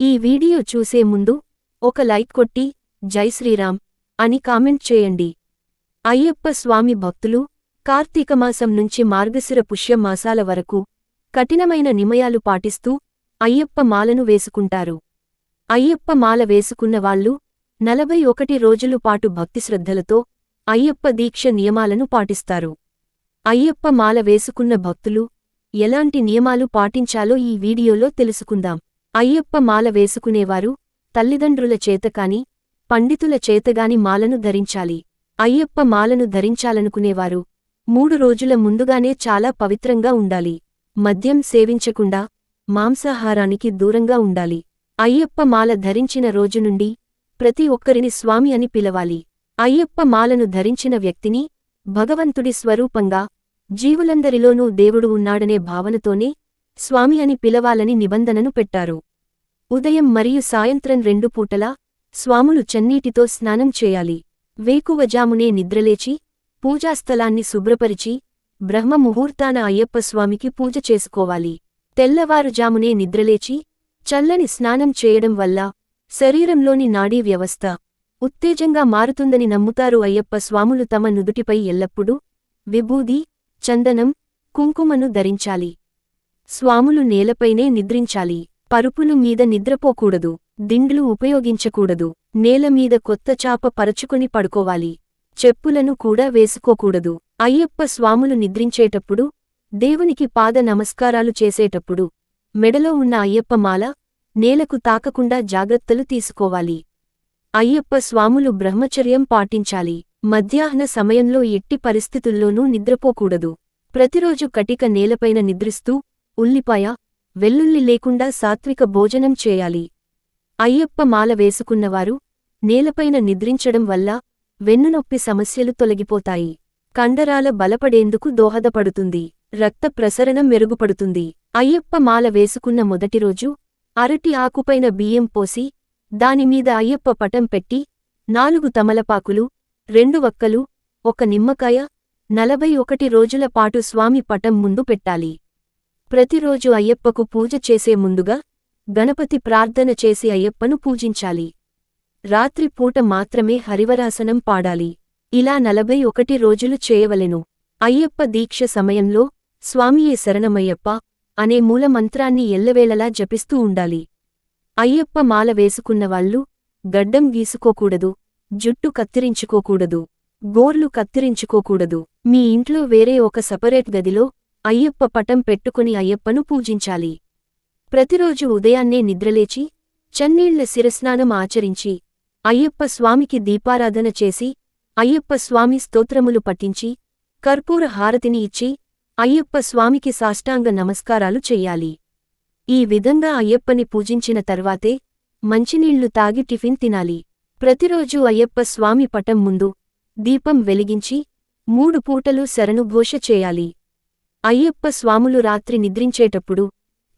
ఈ వీడియో చూసే ముందు ఒక లైక్ కొట్టి జై శ్రీరామ్ అని కామెంట్ చేయండి. అయ్యప్ప స్వామి భక్తులు కార్తీకమాసం నుంచి మార్గశిర పుష్య మాసాల వరకు కఠినమైన నియమాలు పాటిస్తూ అయ్యప్ప మాలను వేసుకుంటారు. అయ్యప్ప మాల వేసుకున్న వాళ్ళు 41 రోజుల పాటు భక్తిశ్రద్ధలతో అయ్యప్ప దీక్ష నియమాలను పాటిస్తారు. అయ్యప్ప మాల వేసుకున్న భక్తులు ఎలాంటి నియమాలు పాటించాలో ఈ వీడియోలో తెలుసుకుందాం. అయ్యప్ప మాల వేసుకునేవారు తల్లిదండ్రుల చేతకాని పండితుల చేతగాని మాలను ధరించాలి. అయ్యప్ప మాలను ధరించాలనుకునేవారు 3 రోజుల ముందుగానే చాలా పవిత్రంగా ఉండాలి. మద్యం సేవించకుండా మాంసాహారానికి దూరంగా ఉండాలి. అయ్యప్ప మాల ధరించిన రోజు నుండి ప్రతి ఒక్కరిని స్వామి అని పిలవాలి. అయ్యప్ప మాలను ధరించిన వ్యక్తిని భగవంతుడి స్వరూపంగా జీవులందరిలోనూ దేవుడు ఉన్నాడనే భావనతోనే స్వామి అని పిలవాలని నిబంధనను పెట్టారు. ఉదయం మరియు సాయంత్రం 2 పూటలా స్వాములు చన్నీటితో స్నానం చేయాలి. వేకువజామునే నిద్రలేచి పూజాస్థలాన్ని శుభ్రపరిచి బ్రహ్మ ముహూర్తాన అయ్యప్ప స్వామికి పూజ చేసుకోవాలి. తెల్లవారుజామునే నిద్రలేచి చల్లని స్నానం చేయడం వల్ల శరీరంలోని నాడీ వ్యవస్థ ఉత్తేజంగా మారుతుందని నమ్ముతారు. అయ్యప్ప స్వాములు తమ నుదుటిపై ఎల్లప్పుడూ విభూది, చందనం, కుంకుమను ధరించాలి. స్వాములు నేలపైనే నిద్రించాలి. పరుపులు మీద నిద్రపోకూడదు. దిండ్లు ఉపయోగించకూడదు. నేలమీద కొత్త చాప పరచుకొని పడుకోవాలి. చెప్పులను కూడా వేసుకోకూడదు. అయ్యప్ప స్వాములు నిద్రించేటప్పుడు దేవునికి పాద నమస్కారాలు చేసేటప్పుడు మెడలో ఉన్న అయ్యప్ప మాల నేలకు తాకకుండా జాగ్రత్తలు తీసుకోవాలి. అయ్యప్ప స్వాములు బ్రహ్మచర్యం పాటించాలి. మధ్యాహ్న సమయంలో ఎట్టి పరిస్థితుల్లోనూ నిద్రపోకూడదు. ప్రతిరోజు కటిక నేలపైన నిద్రిస్తూ ఉల్లిపాయ, వెల్లుల్లి లేకుండా సాత్విక భోజనం చేయాలి. అయ్యప్ప మాల వేసుకున్నవారు నేలపైన నిద్రించడం వల్ల వెన్నునొప్పి సమస్యలు తొలగిపోతాయి. కండరాల బలపడేందుకు దోహదపడుతుంది. రక్త ప్రసరణ మెరుగుపడుతుంది. అయ్యప్ప మాల వేసుకున్న మొదటి రోజు అరటి ఆకుపైన బియ్యం పోసి దానిమీద అయ్యప్ప పటం పెట్టి 4 తమలపాకులు, 2 వక్కలు, 1 నిమ్మకాయ 41 రోజుల పాటు స్వామి పటం ముందు పెట్టాలి. ప్రతిరోజు అయ్యప్పకు పూజ చేసే ముందుగా గణపతి ప్రార్థన చేసి అయ్యప్పను పూజించాలి. రాత్రి పూట మాత్రమే హరివరాసనం పాడాలి. ఇలా 41 రోజులు చేయవలెను. అయ్యప్ప దీక్ష సమయంలో స్వామియే శరణమయ్యప్ప అనే మూలమంత్రాన్ని ఎల్లవేళలా జపిస్తూ ఉండాలి. అయ్యప్ప మాల వేసుకున్నవాళ్లు గడ్డం గీసుకోకూడదు. జుట్టు కత్తిరించుకోకూడదు. గోర్లు కత్తిరించుకోకూడదు. మీ ఇంట్లో వేరే ఒక సపరేట్ గదిలో అయ్యప్ప పటం పెట్టుకుని అయ్యప్పను పూజించాలి. ప్రతిరోజు ఉదయాన్నే నిద్రలేచి చన్నీళ్ల శిరస్నానం ఆచరించి అయ్యప్ప స్వామికి దీపారాధన చేసి అయ్యప్ప స్వామి స్తోత్రములు పఠించి కర్పూర హారతిని ఇచ్చి అయ్యప్ప స్వామికి సాష్టాంగ నమస్కారాలు చెయ్యాలి. ఈ విధంగా అయ్యప్పని పూజించిన తర్వాతే మంచినీళ్లు తాగి టిఫిన్ తినాలి. ప్రతిరోజూ అయ్యప్ప స్వామి పటం ముందు దీపం వెలిగించి 3 పూటలు శరణుఘోష చేయాలి. అయ్యప్ప స్వాములు రాత్రి నిద్రించేటప్పుడు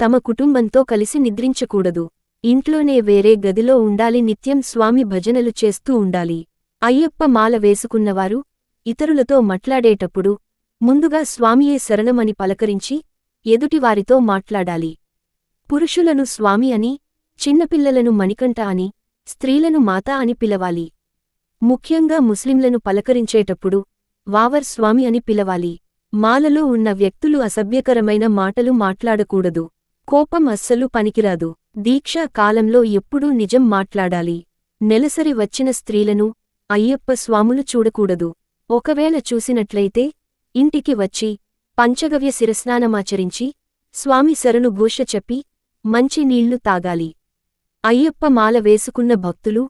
తమ కుటుంబంతో కలిసి నిద్రించకూడదు. ఇంట్లోనే వేరే గదిలో ఉండాలి. నిత్యం స్వామి భజనలు చేస్తూ ఉండాలి. అయ్యప్ప మాల వేసుకున్నవారు ఇతరులతో మాట్లాడేటప్పుడు ముందుగా స్వామియే శరణమని పలకరించి ఎదుటివారితో మాట్లాడాలి. పురుషులను స్వామి అని, చిన్నపిల్లలను మణికంఠ అని, స్త్రీలను మాతా అని పిలవాలి. ముఖ్యంగా ముస్లింలను పలకరించేటప్పుడు వావర్ స్వామి అని పిలవాలి. మాలలో ఉన్న వ్యక్తులు అసభ్యకరమైన మాటలు మాట్లాడకూడదు. కోపం అస్సలు పనికిరాదు. దీక్షా కాలంలో ఎప్పుడూ నిజం మాట్లాడాలి. నెలసరి వచ్చిన స్త్రీలను అయ్యప్ప స్వాములు చూడకూడదు. ఒకవేళ చూసినట్లయితే ఇంటికి వచ్చి పంచగవ్య శిరస్నానమాచరించి స్వామి శరణు ఘోష చెప్పి మంచి నీళ్లు తాగాలి. అయ్యప్ప మాల వేసుకున్న భక్తులు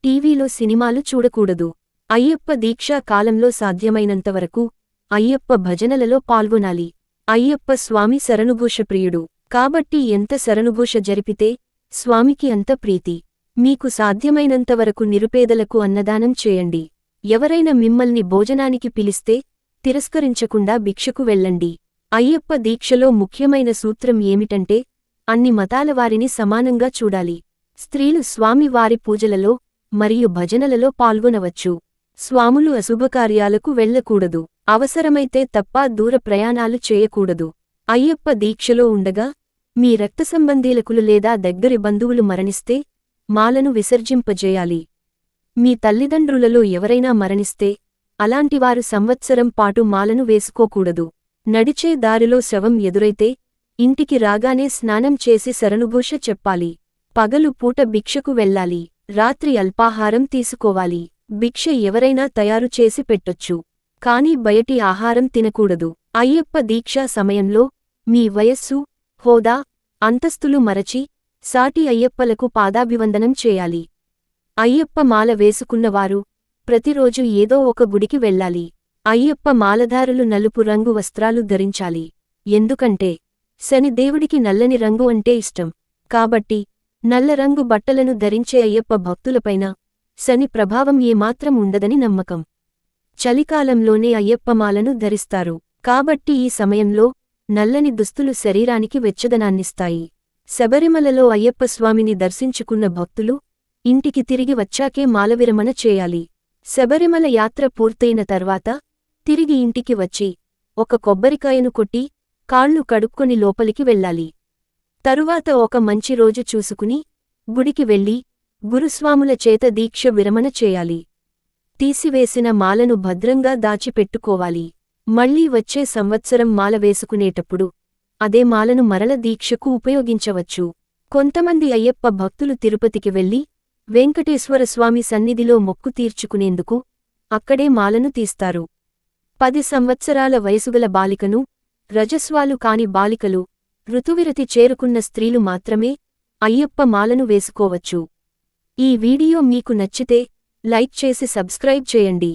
టీవీలో సినిమాలు చూడకూడదు. అయ్యప్ప దీక్షా కాలంలో సాధ్యమైనంతవరకు అయ్యప్ప భజనలలో పాల్గొనాలి. అయ్యప్ప స్వామి శరణుఘోష ప్రియుడు కాబట్టి ఎంత శరణుఘోష జరిపితే స్వామికి అంత ప్రీతి. మీకు సాధ్యమైనంతవరకు నిరుపేదలకు అన్నదానం చేయండి. ఎవరైనా మిమ్మల్ని భోజనానికి పిలిస్తే తిరస్కరించకుండా భిక్షకు వెళ్ళండి. అయ్యప్ప దీక్షలో ముఖ్యమైన సూత్రం ఏమిటంటే అన్ని మతాలవారిని సమానంగా చూడాలి. స్త్రీలు స్వామి వారి పూజలలో మరియు భజనలలో పాల్గొనవచ్చు. స్వాములు అశుభకార్యాలకు వెళ్ళకూడదు. అవసరమైతే తప్ప దూర ప్రయాణాలు చేయకూడదు. అయ్యప్ప దీక్షలో ఉండగా మీ రక్త సంబంధీలకులు లేదా దగ్గరి బంధువులు మరణిస్తే మాలను విసర్జింపజేయాలి. మీ తల్లిదండ్రులలో ఎవరైనా మరణిస్తే అలాంటివారు సంవత్సరం పాటు మాలను వేసుకోకూడదు. నడిచే దారిలో శవం ఎదురైతే ఇంటికి రాగానే స్నానం చేసి శరణుఘోష చెప్పాలి. పగలు పూట భిక్షకు వెళ్ళాలి. రాత్రి అల్పాహారం తీసుకోవాలి. భిక్ష ఎవరైనా తయారు చేసి పెట్టొచ్చు, కాని బయటి ఆహారం తినకూడదు. అయ్యప్ప దీక్షా సమయంలో మీ వయస్సు, హోదా, అంతస్తులు మరచి సాటి అయ్యప్పలకు పాదాభివందనం చేయాలి. అయ్యప్ప మాల వేసుకున్నవారు ప్రతిరోజు ఏదో ఒక గుడికి వెళ్ళాలి. అయ్యప్ప మాలధారులు నలుపు రంగు వస్త్రాలు ధరించాలి. ఎందుకంటే శని దేవుడికి నల్లని రంగు అంటే ఇష్టం. కాబట్టి నల్ల రంగు బట్టలను ధరించే అయ్యప్ప భక్తులపైన శని ప్రభావం ఏమాత్రం ఉండదని నమ్మకం. చలికాలంలోనే అయ్యప్పమాలను ధరిస్తారు. కాబట్టి ఈ సమయంలో నల్లని దుస్తులు శరీరానికి వెచ్చదనాన్నిస్తాయి. శబరిమలలో అయ్యప్పస్వామిని దర్శించుకున్న భక్తులు ఇంటికి తిరిగి వచ్చాకే మాలవిరమణ చేయాలి. శబరిమల యాత్ర పూర్తయిన తర్వాత తిరిగి ఇంటికి వచ్చి ఒక కొబ్బరికాయను కొట్టి కాళ్ళు కడుక్కొని లోపలికి వెళ్ళాలి. తరువాత ఒక మంచి రోజు చూసుకుని గుడికి వెళ్ళి గురుస్వాముల చేత దీక్ష విరమణ చేయాలి. తీసివేసిన మాలను భద్రంగా దాచిపెట్టుకోవాలి. మళ్లీ వచ్చే సంవత్సరం మాల వేసుకునేటప్పుడు అదే మాలను మరల దీక్షకు ఉపయోగించవచ్చు. కొంతమంది అయ్యప్ప భక్తులు తిరుపతికి వెళ్లి వెంకటేశ్వరస్వామి సన్నిధిలో మొక్కు తీర్చుకునేందుకు అక్కడే మాలను తీస్తారు. 10 సంవత్సరాల వయసుగల బాలికను, రజస్వాలు కాని బాలికలు, ఋతువిరతి చేరుకున్న స్త్రీలు మాత్రమే అయ్యప్ప మాలను వేసుకోవచ్చు. ఈ వీడియో మీకు నచ్చితే లైక్ చేసి సబ్స్క్రైబ్ చేయండి.